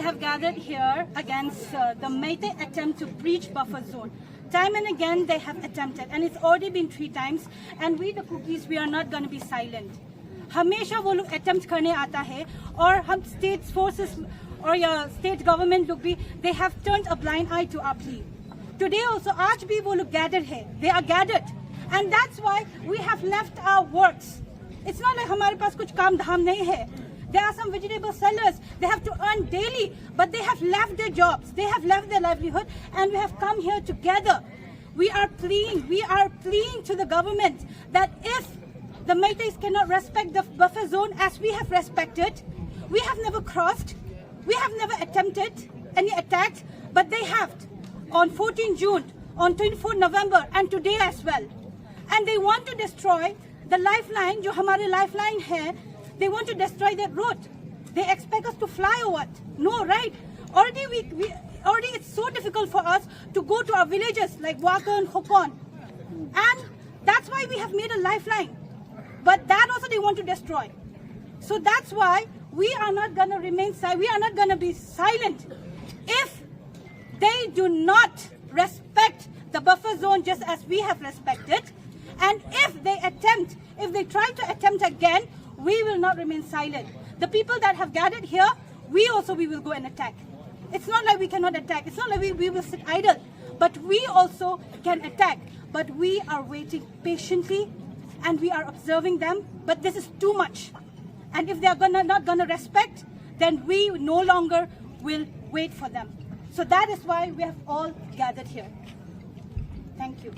have gathered here against the Meitei attempt to breach buffer zone. Time and again they have attempted, and it's already been 3 times. And we the Cookies, we are not going to be silent. हमेशा वो लोग attempt करने आता है, और हम state forces और या state government लोग भी, they have turned a blind eye to our plea. Today also, आज भी वो लोग gathered है, they are gathered, and that's why we have left our works. It's not like हमारे पास कुछ काम धाम नहीं है. There are some vegetable sellers, they have to earn daily, but they have left their jobs, they have left their livelihood, and we have come here together. We are pleading to the government that if the Meiteis cannot respect the buffer zone as we have respected, we have never crossed, we have never attempted any attacks, but they have on 14 June, on 24 November, and today as well. And they want to destroy the lifeline, जो हमारे lifeline है, they want to destroy that road. They expect us to fly or what? No, right? Already already it's so difficult for us to go to our villages like Wakan, Hokon. And that's why we have made a lifeline. But that also they want to destroy. So that's why we are not going to remain silent. We are not going to be silent if they do not respect the buffer zone just as we have respected. And if they try to attempt again, we will not remain silent. The people that have gathered here, we will go and attack. It's not like we cannot attack. It's not like we will sit idle. But we also can attack. But we are waiting patiently and we are observing them. But this is too much. And if they are not going to respect, then we no longer will wait for them. So that is why we have all gathered here. Thank you.